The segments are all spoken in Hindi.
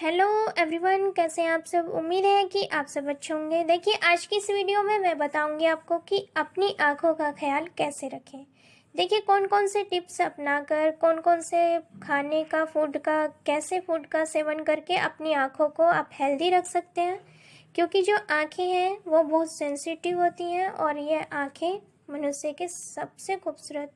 हेलो एवरीवन, कैसे हैं आप सब। उम्मीद है कि आप सब अच्छे होंगे। देखिए, आज की इस वीडियो में मैं बताऊंगी आपको कि अपनी आंखों का ख्याल कैसे रखें। देखिए, कौन कौन से टिप्स अपनाकर, कौन कौन से खाने का, फूड का, कैसे फूड का सेवन करके अपनी आंखों को आप हेल्दी रख सकते हैं। क्योंकि जो आंखें हैं वो बहुत सेंसिटिव होती हैं और ये आंखें मनुष्य के सबसे खूबसूरत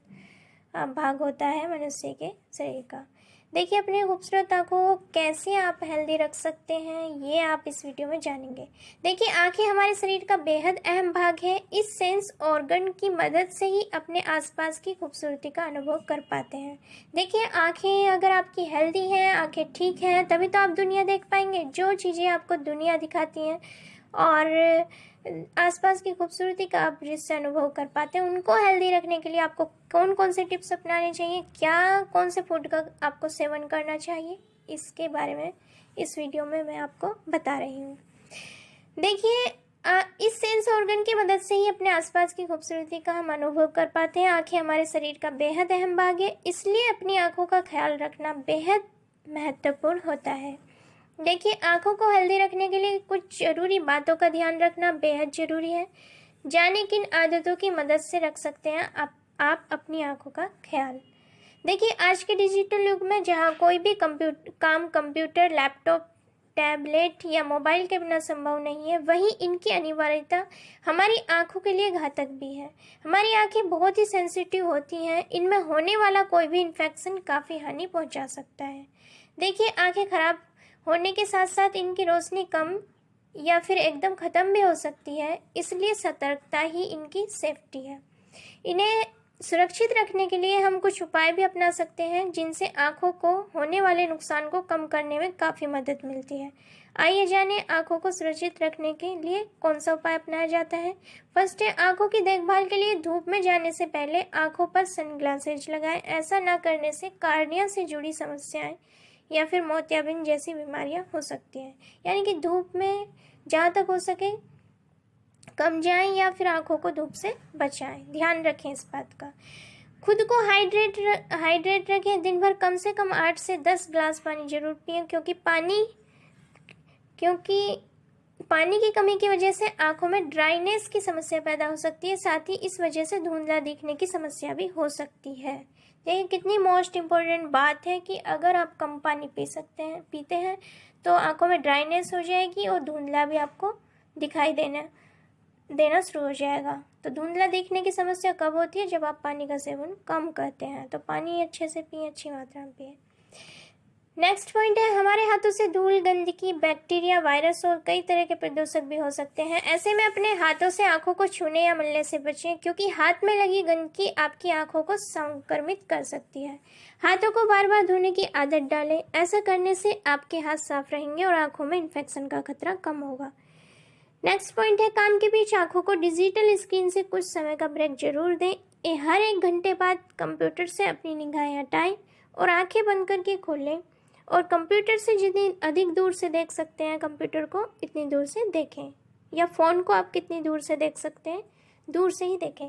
भाग होता है मनुष्य के शरीर का। देखिए, अपनी खूबसूरत आंखों को कैसे आप हेल्दी रख सकते हैं ये आप इस वीडियो में जानेंगे। देखिए, आंखें हमारे शरीर का बेहद अहम भाग है। इस सेंस ऑर्गन की मदद से ही अपने आसपास की खूबसूरती का अनुभव कर पाते हैं। देखिए, आंखें अगर आपकी हेल्दी हैं, आंखें ठीक हैं, तभी तो आप दुनिया देख पाएंगे। जो चीज़ें आपको दुनिया दिखाती हैं और आसपास की खूबसूरती का आप जिससे अनुभव कर पाते हैं, उनको हेल्दी रखने के लिए आपको कौन कौन से टिप्स अपनाने चाहिए, क्या कौन से फूड का आपको सेवन करना चाहिए, इसके बारे में इस वीडियो में मैं आपको बता रही हूँ। देखिए, इस सेंस ऑर्गन की मदद से ही अपने आसपास की खूबसूरती का हम अनुभव कर पाते हैं। आंखें हमारे शरीर का बेहद अहम भाग है, इसलिए अपनी आंखों का ख्याल रखना बेहद महत्वपूर्ण होता है। देखिए, आंखों को हेल्दी रखने के लिए कुछ जरूरी बातों का ध्यान रखना बेहद जरूरी है। जाने किन आदतों की मदद से रख सकते हैं आप अपनी आंखों का ख्याल। देखिए, आज के डिजिटल युग में जहाँ कोई भी कंप्यूटर, लैपटॉप, टैबलेट या मोबाइल के बिना संभव नहीं है, वहीं इनकी अनिवार्यता हमारी आंखों के लिए घातक भी है। हमारी आंखें बहुत ही सेंसिटिव होती हैं, इनमें होने वाला कोई भी इन्फेक्शन काफ़ी हानि पहुंचा सकता है। देखिए, आंखें खराब होने के साथ साथ इनकी रोशनी कम या फिर एकदम ख़त्म भी हो सकती है, इसलिए सतर्कता ही इनकी सेफ्टी है। इन्हें सुरक्षित रखने के लिए हम कुछ उपाय भी अपना सकते हैं, जिनसे आंखों को होने वाले नुकसान को कम करने में काफ़ी मदद मिलती है। आइए जानें आंखों को सुरक्षित रखने के लिए कौन सा उपाय अपनाया जाता है। फर्स्ट है, आंखों की देखभाल के लिए धूप में जाने से पहले आंखों पर सनग्लासेज लगाएं। ऐसा न करने से कार्निया से जुड़ी समस्याएं या फिर मोतियाबिंद जैसी बीमारियां हो सकती हैं। यानी कि धूप में जहाँ तक हो सके कम जाएं या फिर आंखों को धूप से बचाएं। ध्यान रखें इस बात का। खुद को हाइड्रेट रखें। दिन भर कम से कम 8 से 10 ग्लास पानी जरूर पिएं, क्योंकि पानी की कमी की वजह से आंखों में ड्राइनेस की समस्या पैदा हो सकती है। साथ ही इस वजह से धुंधला दिखने की समस्या भी हो सकती है। ये कितनी मोस्ट इम्पोर्टेंट बात है कि अगर आप कम पानी पीते हैं तो आंखों में ड्राइनेस हो जाएगी और धुंधला भी आपको दिखाई देना शुरू हो जाएगा। तो धुंधला दिखने की समस्या कब होती है? जब आप पानी का सेवन कम करते हैं। तो पानी अच्छे से पिए, अच्छी मात्रा में पिए। नेक्स्ट पॉइंट है, हमारे हाथों से धूल, गंदगी, बैक्टीरिया, वायरस और कई तरह के प्रदूषक भी हो सकते हैं। ऐसे में अपने हाथों से आंखों को छूने या मलने से बचें, क्योंकि हाथ में लगी गंदगी आपकी आंखों को संक्रमित कर सकती है। हाथों को बार बार धोने की आदत डालें। ऐसा करने से आपके हाथ साफ रहेंगे और आंखों में इन्फेक्शन का खतरा कम होगा। नेक्स्ट पॉइंट है, काम के बीच आंखों को डिजिटल स्क्रीन से कुछ समय का ब्रेक जरूर दें। हर 1 घंटे बाद कंप्यूटर से अपनी निगाहें हटाएं और आंखें बंद करके खोलें। और कंप्यूटर से जितनी अधिक दूर से देख सकते हैं कंप्यूटर को, इतनी दूर से देखें। या फ़ोन को आप कितनी दूर से देख सकते हैं, दूर से ही देखें।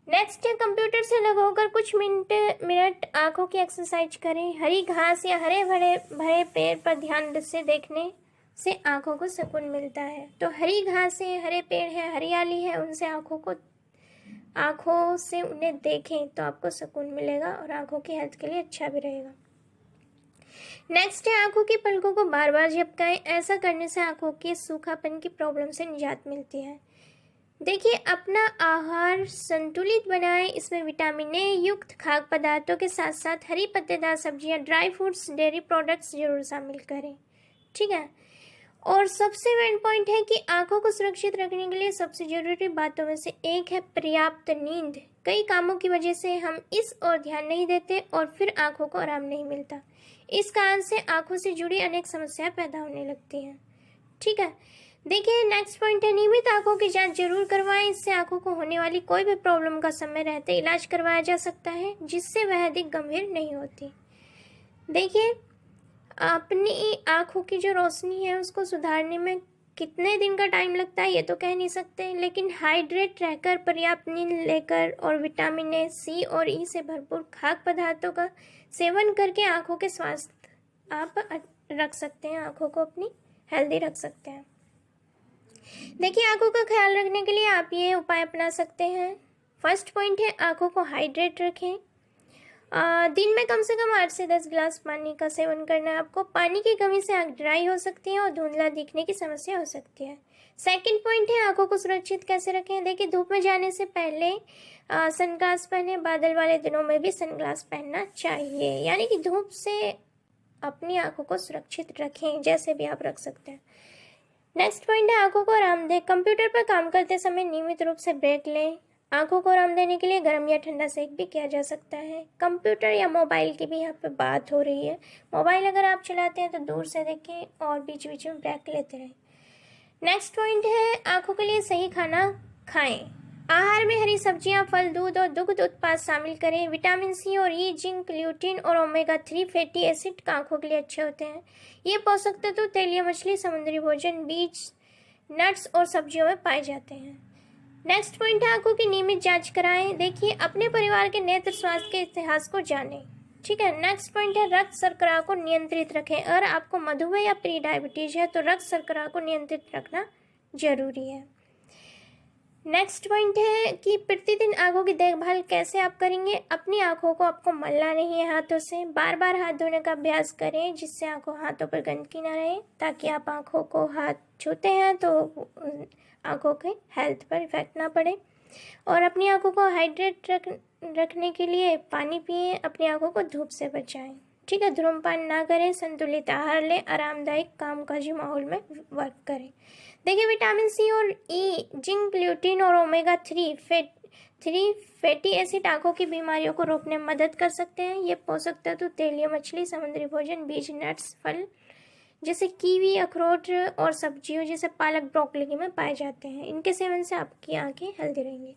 नेक्स्ट है, कंप्यूटर से लगाकर कुछ मिनट आंखों की एक्सरसाइज करें। हरी घास या हरे भरे पेड़ पर ध्यान से देखने से आंखों को सुकून मिलता है। तो हरी घास है, हरे पेड़ है, हरियाली है, उनसे आंखों से उन्हें देखें तो आपको सुकून मिलेगा और आंखों की हेल्थ के लिए अच्छा भी रहेगा। नेक्स्ट है, आंखों की पलकों को बार बार झपकाएं। ऐसा करने से आंखों के सूखापन की प्रॉब्लम से निजात मिलती है। देखिए, अपना आहार संतुलित बनाएं। इसमें विटामिन ए युक्त खाद्य पदार्थों के साथ साथ हरी पत्तेदार सब्जियां, ड्राई फ्रूट्स, डेयरी प्रोडक्ट्स जरूर शामिल करें। ठीक है। और सबसे मेन पॉइंट है कि आंखों को सुरक्षित रखने के लिए सबसे जरूरी बातों में से एक है पर्याप्त नींद। कई कामों की वजह से हम इस ओर ध्यान नहीं देते और फिर आंखों को आराम नहीं मिलता। इस कारण से आंखों से जुड़ी अनेक समस्याएं पैदा होने लगती हैं। ठीक है। देखिए, नेक्स्ट पॉइंट है, नियमित आंखों की जांच जरूर करवाएं। इससे आंखों को होने वाली कोई भी प्रॉब्लम का समय रहते इलाज करवाया जा सकता है, जिससे वह अधिक गंभीर नहीं होती। देखिए, अपनी आंखों की जो रोशनी है उसको सुधारने में कितने दिन का टाइम लगता है ये तो कह नहीं सकते, लेकिन हाइड्रेट रहकर, पर्याप्त नींद लेकर और विटामिन ए, सी और ई से भरपूर खाद्य पदार्थों का सेवन करके आंखों के स्वास्थ्य आप रख सकते हैं, आँखों को अपनी हेल्दी रख सकते हैं। देखिए आँखों का ख्याल रखने के लिए आप ये उपाय अपना सकते हैं। फर्स्ट पॉइंट है आँखों को हाइड्रेट रखें। दिन में कम से कम 8 से 10 गिलास पानी का सेवन करना है आपको। पानी की कमी से आँख ड्राई हो सकती है और धुंधला दिखने की समस्या हो सकती है। सेकंड पॉइंट है आँखों को सुरक्षित कैसे रखें। देखिए धूप में जाने से पहले सनग्लास पहने। बादल वाले दिनों में भी सनग्लास पहनना चाहिए, यानी कि धूप से अपनी आँखों को सुरक्षित रखें, जैसे भी आप रख सकते हैं। नेक्स्ट पॉइंट है आँखों को आराम दें। कंप्यूटर पर काम करते समय नियमित रूप से ब्रेक लें। आँखों को आराम देने के लिए गर्म या ठंडा सेक भी किया जा सकता है। कंप्यूटर या मोबाइल की भी यहाँ पे बात हो रही है। मोबाइल अगर आप चलाते हैं तो दूर से देखें और बीच बीच में ब्रेक लेते रहें। नेक्स्ट पॉइंट है आँखों के लिए सही खाना खाएं। आहार में हरी सब्जियां, फल, दूध और दुग्ध उत्पाद शामिल करें। विटामिन सी और ई, जिंक, ल्यूटिन और ओमेगा 3 फैटी एसिड आँखों के लिए अच्छे होते हैं। ये पोषक तत्व तेलीय मछली, समुद्री भोजन, बीज, नट्स और सब्जियों में पाए जाते हैं। नेक्स्ट पॉइंट है आँखों की नियमित जांच कराएं। देखिए अपने परिवार के नेत्र स्वास्थ्य के इतिहास को जानें। ठीक है। नेक्स्ट पॉइंट है रक्त शर्करा को नियंत्रित रखें। अगर आपको मधुमेह या प्री डायबिटीज है तो रक्त शर्करा को नियंत्रित रखना जरूरी है। नेक्स्ट पॉइंट है कि प्रतिदिन आँखों की देखभाल कैसे आप करेंगे। अपनी आँखों को आपको मलना नहीं है हाथों से। बार बार हाथ धोने का अभ्यास करें जिससे हाथों पर गंदगी ना रहे, ताकि आप आँखों को हाथ छूते हैं तो आँखों के हेल्थ पर इफेक्ट ना पड़े। और अपनी आँखों को हाइड्रेट रखने के लिए पानी पिए। अपनी आँखों को धूप से बचाएं। ठीक है। धूम्रपान ना करें, संतुलित आहार लें, आरामदायक कामकाजी माहौल में वर्क करें। देखिए विटामिन सी और ई, जिंक, ल्यूटिन और ओमेगा 3 फैटी एसिड आँखों की बीमारियों को रोकने में मदद कर सकते हैं। ये पोषक तत्व तेलीय मछली, समुद्री भोजन, बीज, नट्स, फल जैसे कीवी, अखरोट और सब्जियों जैसे पालक, ब्रोकली में पाए जाते हैं। इनके सेवन से आपकी आँखें हेल्दी रहेंगी।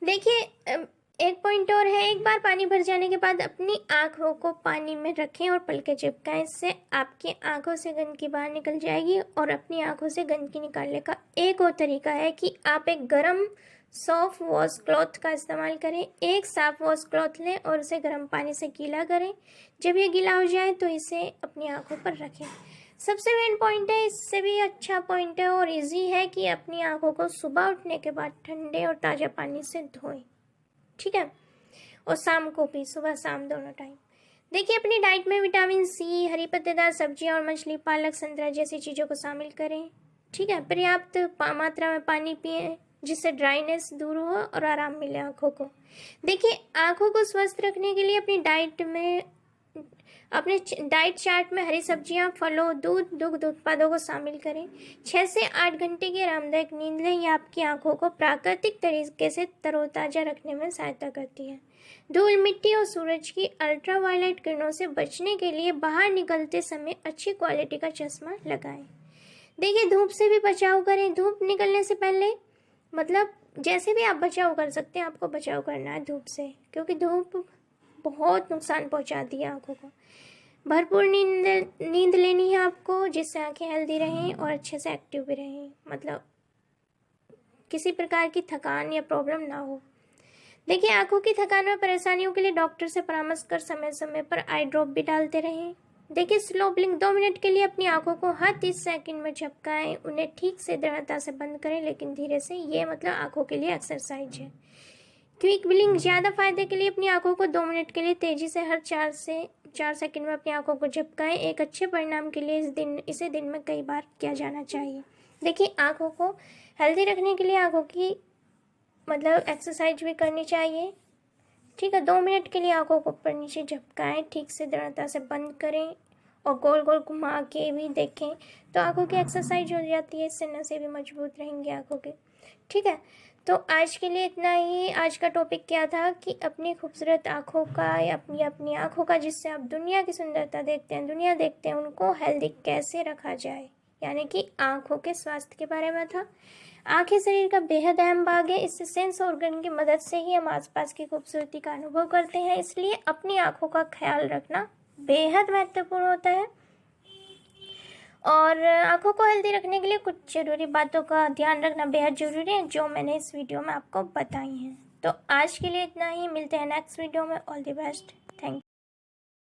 देखिए एक पॉइंट और है, एक बार पानी भर जाने के बाद अपनी आँखों को पानी में रखें और पलकें झपकाएं। इससे आपकी आँखों से गंदगी बाहर निकल जाएगी। और अपनी आँखों से गंदगी निकालने का एक और तरीका है कि आप एक गर्म सॉफ्ट वॉश क्लॉथ का इस्तेमाल करें। एक साफ वॉश क्लॉथ लें और उसे गर्म पानी से गीला करें। जब ये गीला हो जाए तो इसे अपनी आँखों पर रखें। सबसे मेन पॉइंट है, इससे भी अच्छा पॉइंट है और इजी है कि अपनी आँखों को सुबह उठने के बाद ठंडे और ताज़ा पानी से धोएं। ठीक है। और शाम को भी, सुबह शाम दोनों टाइम। देखिए अपनी डाइट में विटामिन सी, हरी पत्तेदार सब्जियां और मछली, पालक, संतरा जैसी चीज़ों को शामिल करें। ठीक है। पर्याप्त मात्रा में पानी पिएं जिससे ड्राइनेस दूर हो और आराम मिले आँखों को। देखिए आँखों को स्वस्थ रखने के लिए अपने डाइट चार्ट में हरी सब्जियां, फलों, दूध, दुग्ध उत्पादों को शामिल करें। 6 से 8 घंटे की आरामदायक नींद लें। यह आपकी आंखों को प्राकृतिक तरीके से तरोताजा रखने में सहायता करती है। धूल, मिट्टी और सूरज की अल्ट्रावायलेट किरणों से बचने के लिए बाहर निकलते समय अच्छी क्वालिटी का चश्मा लगाएं। देखिए धूप से भी बचाव करें। धूप निकलने से पहले मतलब जैसे भी आप बचाव कर सकते हैं, आपको बचाव करना है धूप से, क्योंकि धूप बहुत नुकसान पहुंचाती है आंखों को। भरपूर नींद लेनी है आपको, जिससे आंखें हेल्दी रहें और अच्छे से एक्टिव भी रहें, मतलब किसी प्रकार की थकान या प्रॉब्लम ना हो। देखिए आंखों की थकान और परेशानियों के लिए डॉक्टर से परामर्श कर समय समय पर आई ड्रॉप भी डालते रहें। देखिए स्लो ब्लिंक 2 मिनट के लिए अपनी आंखों को हर 30 सेकंड में झपकाएं। उन्हें ठीक से दृढ़ता से बंद करें, लेकिन धीरे से। ये मतलब आंखों के लिए एक्सरसाइज है। क्विक ब्लिंक ज़्यादा फायदे के लिए अपनी आंखों को 2 मिनट के लिए तेजी से हर 4 से 4 सेकंड में अपनी आंखों को झपकाएं। एक अच्छे परिणाम के लिए इसे दिन में कई बार किया जाना चाहिए। देखिए आंखों को हेल्दी रखने के लिए आंखों की मतलब एक्सरसाइज भी करनी चाहिए। ठीक है। 2 मिनट के लिए आंखों को ऊपर नीचे झपकाएं, ठीक से दृढ़ता से बंद करें और गोल गोल घुमा के भी देखें तो आंखों की एक्सरसाइज हो जाती है। इससे नसें भी मजबूत रहेंगी आंखों की। ठीक है। तो आज के लिए इतना ही। आज का टॉपिक क्या था कि अपनी खूबसूरत आंखों का या अपनी आंखों का, जिससे आप दुनिया की सुंदरता देखते हैं, दुनिया देखते हैं, उनको हेल्दी कैसे रखा जाए, यानी कि आंखों के स्वास्थ्य के बारे में था। आंखें शरीर का बेहद अहम भाग है। इससे सेंस ऑर्गन की मदद से ही हम आसपास की खूबसूरती का अनुभव करते हैं। इसलिए अपनी आंखों का ख्याल रखना बेहद महत्वपूर्ण होता है। और आंखों को हेल्दी रखने के लिए कुछ ज़रूरी बातों का ध्यान रखना बेहद ज़रूरी है, जो मैंने इस वीडियो में आपको बताई हैं। तो आज के लिए इतना ही। मिलते हैं नेक्स्ट वीडियो में। All the best. Thank you.